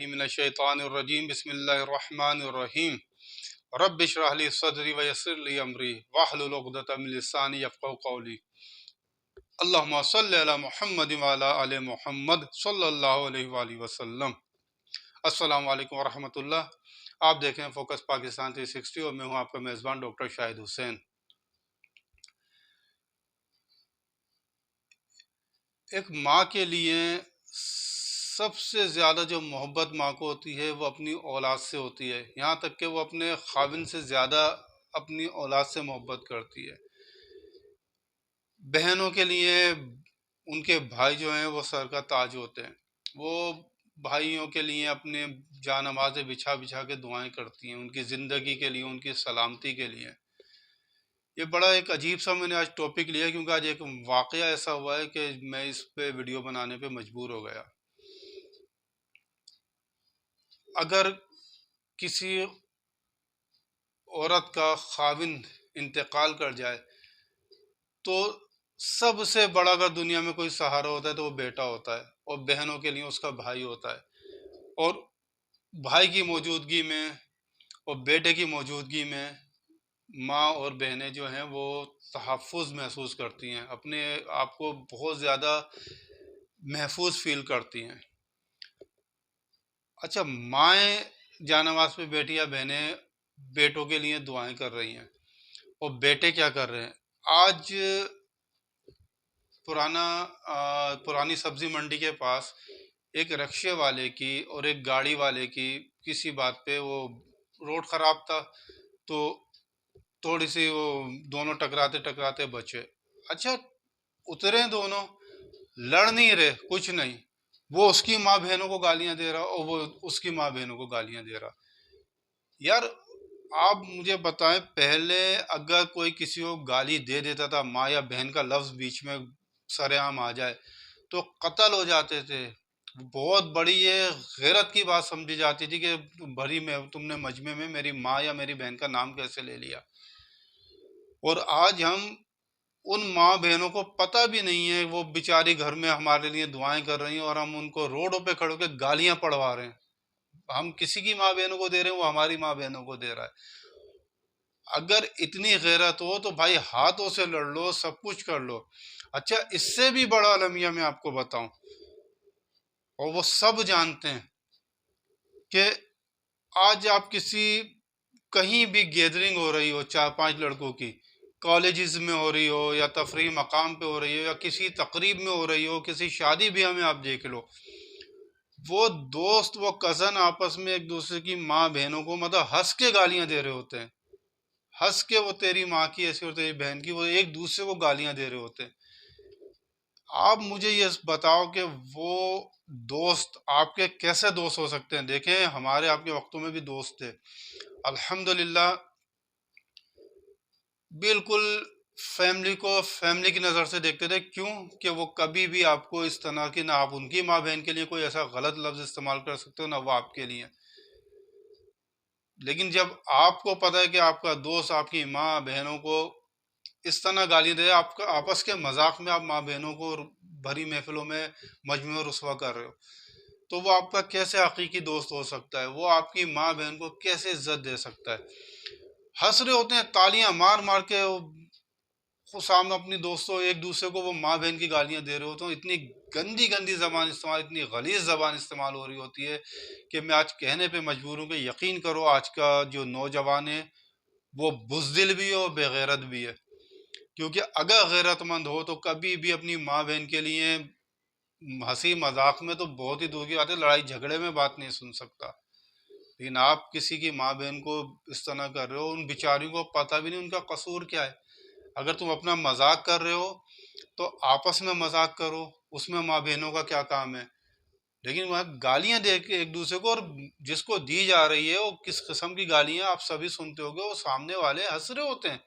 मिनश्शैतानिर्रजीम बिस्मिल्लाहिर्रहमानिर्रहीम रब्बि इश्रह ली सदरी व यस्सिर ली अमरी वहलुल उक़दतम मिन लिसानी यफ़क़हू क़ौली अल्लाहुम्मा सल्लि अला मुहम्मद व अला आलि मुहम्मद सल्लल्लाहु अलैहि वसल्लम। अस्सलामु अलैकुम व रहमतुल्लाह। आप देख रहे हैं फोकस पाकिस्तान 360 और मैं हूं आपका मेज़बान डॉक्टर शाहिद हुसैन। एक माँ के लिए सबसे ज़्यादा जो मोहब्बत माँ को होती है वो अपनी औलाद से होती है, यहाँ तक कि वो अपने खाविंद से ज़्यादा अपनी औलाद से मोहब्बत करती है। बहनों के लिए उनके भाई जो हैं वो सर का ताज होते हैं। वो भाइयों के लिए अपने जानमाज़ें बिछा बिछा के दुआएं करती हैं, उनकी ज़िंदगी के लिए, उनकी सलामती के लिए। ये बड़ा एक अजीब सा मैंने आज टॉपिक लिया क्योंकि आज एक वाक़या ऐसा हुआ है कि मैं इस पे वीडियो बनाने पे मजबूर हो गया। अगर किसी औरत का खाविंद इंतकाल कर जाए तो सबसे बड़ा अगर दुनिया में कोई सहारा होता है तो वो बेटा होता है, और बहनों के लिए उसका भाई होता है। और भाई की मौजूदगी में और बेटे की मौजूदगी में माँ और बहनें जो हैं वो तहफ़्फ़ुज़ महसूस करती हैं, अपने आप को बहुत ज़्यादा महफूज फील करती हैं। अच्छा, माएँ जानमाज़ पे बैठी या बहनें बेटों के लिए दुआएं कर रही हैं, और बेटे क्या कर रहे हैं? आज पुरानी सब्जी मंडी के पास एक रिक्शे वाले की और एक गाड़ी वाले की किसी बात पे, वो रोड ख़राब था तो थोड़ी सी वो दोनों टकराते टकराते बचे। अच्छा, उतरे दोनों, लड़ नहीं रहे, कुछ नहीं, वो उसकी माँ बहनों को गालियां दे रहा और वो उसकी माँ बहनों को गालियां दे रहा। यार, आप मुझे बताएं, पहले अगर कोई किसी को गाली दे देता था, माँ या बहन का लफ्ज बीच में सरेआम आ जाए तो कत्ल हो जाते थे। बहुत बड़ी ये गैरत की बात समझी जाती थी कि भरी में तुमने मजमे में मेरी माँ या मेरी बहन का नाम कैसे ले लिया। और आज हम उन माँ बहनों को पता भी नहीं है, वो बेचारी घर में हमारे लिए दुआएं कर रही हैं और हम उनको रोडों पे खड़े होकर गालियां पड़वा रहे हैं। हम किसी की माँ बहनों को दे रहे हैं, वो हमारी माँ बहनों को दे रहा है। अगर इतनी गैरत हो तो भाई हाथों से लड़ लो, सब कुछ कर लो। अच्छा, इससे भी बड़ा अलमिया मैं आपको बताऊं, और वो सब जानते हैं कि आज आप किसी कहीं भी गैदरिंग हो रही हो 4-5 लड़कों की, कॉलेजेस में हो रही हो या तफरीह मकाम पे हो रही हो या किसी तकरीब में हो रही हो, किसी शादी ब्याह में आप देख लो, वो दोस्त, वो कज़न आपस में एक दूसरे की माँ बहनों को मतलब हंस के गालियां दे रहे होते हैं। हंस के, वो तेरी माँ की ऐसी और तेरी बहन की, वो एक दूसरे को गालियां दे रहे होते हैं। आप मुझे ये बताओ कि वो दोस्त आपके कैसे दोस्त हो सकते हैं? देखें, हमारे आपके वक्तों में भी दोस्त थे, अल्हम्दुलिल्लाह, बिल्कुल फैमिली को फैमिली की नज़र से देखते थे। क्यों? कि वो कभी भी आपको इस तरह की, ना आप उनकी माँ बहन के लिए कोई ऐसा गलत लफ्ज़ इस्तेमाल कर सकते हो, ना वो आपके लिए। लेकिन जब आपको पता है कि आपका दोस्त आपकी माँ बहनों को इस तरह गाली दे, आपका आपस के मजाक में आप माँ बहनों को भरी महफिलों में मजमे में रुसवा कर रहे हो, तो वो आपका कैसे हकीकी दोस्त हो सकता है? वो आपकी माँ बहन को कैसे इज्जत दे सकता है? हंस रहे होते हैं, तालियां मार मार के वो सामने अपनी दोस्तों एक दूसरे को वो माँ बहन की गालियां दे रहे होते हैं। इतनी गंदी गंदी जबान इस्तेमाल, इतनी गलीज जबान इस्तेमाल हो रही होती है कि मैं आज कहने पे मजबूर हूँ कि यकीन करो, आज का जो नौजवान है वो बुज़दिल भी है और बेगैरत भी है। क्योंकि अगर गैरतमंद हो तो कभी भी अपनी माँ बहन के लिए हंसी मजाक में तो बहुत ही दूर की बात है, लड़ाई झगड़े में बात नहीं सुन सकता। लेकिन आप किसी की माँ बहन को इस तरह कर रहे हो, उन बेचारियों को पता भी नहीं उनका कसूर क्या है। अगर तुम अपना मजाक कर रहे हो तो आपस में मजाक करो, उसमें माँ बहनों का क्या काम है? लेकिन वह गालियां दे के एक दूसरे को, और जिसको दी जा रही है वो किस किस्म की गालियां आप सभी सुनते होगे, वो सामने वाले हंस रहे होते हैं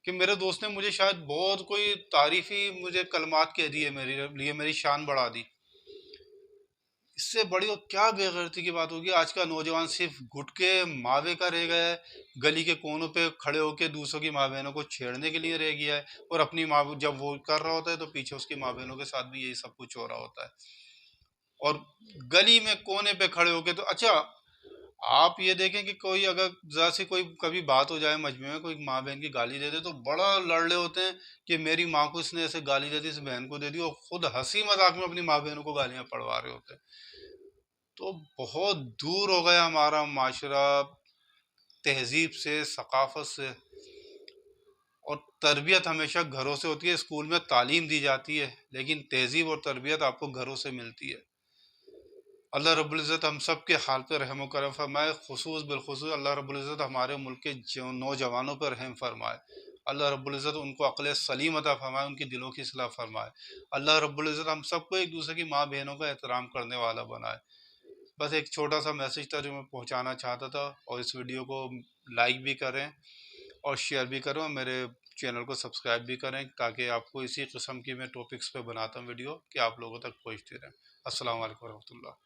कि मेरे दोस्त ने मुझे शायद बहुत कोई तारीफी मुझे कलमात कह दिए, मेरे लिए मेरी शान बढ़ा दी। इससे बड़ी और क्या बेगैरती की बात होगी? आज का नौजवान सिर्फ गुटके मावे का रह गया है, गली के कोनों पे खड़े होकर दूसरों की माँ बहनों को छेड़ने के लिए रह गया है, और अपनी माँ जब वो कर रहा होता है तो पीछे उसकी माँ बहनों के साथ भी यही सब कुछ हो रहा होता है। और गली में कोने पे खड़े होके, तो अच्छा आप ये देखें कि कोई अगर ज़रा सी कोई कभी बात हो जाए मजमे में, कोई माँ बहन की गाली दे दे तो बड़ा लड़ रहे होते हैं कि मेरी माँ को इसने ऐसे गाली दे दी, इस बहन को दे दी, और खुद हंसी मजाक में अपनी माँ बहनों को गालियां पड़वा रहे होते हैं। तो बहुत दूर हो गया हमारा माशरा तहजीब से, सकाफत से। और तरबियत हमेशा घरों से होती है, स्कूल में तालीम दी जाती है, लेकिन तहजीब और तरबियत आपको घरों से मिलती है। अल्लाह रब्बुल इज़्ज़त हम सब के हाल पे रहम करम फरमाए, खुसूस बिलखुसूस अल्लाह रब्बुल इज़्ज़त हमारे मुल्क के जो नौजवानों पर रहम फरमाए। अल्लाह रब्बुल इज़्ज़त उनको अक़ल सलीम अता फरमाए, उनकी दिलों की इस्लाह फरमाए। अल्लाह रब्बुल इज़्ज़त हम सबको एक दूसरे की माँ बहनों का एहतराम करने वाला बनाए। बस एक छोटा सा मैसेज था जो मैं पहुँचाना चाहता था, और इस वीडियो को लाइक भी करें और शेयर भी करें, और मेरे चैनल को सब्सक्राइब भी करें, ताकि आपको इसी किस्म की मैं टॉपिक्स पे बनाता हूँ वीडियो कि आप लोगों तक पहुँचती रहें। अस्सलाम वालेकुम रहमतुल्लाह।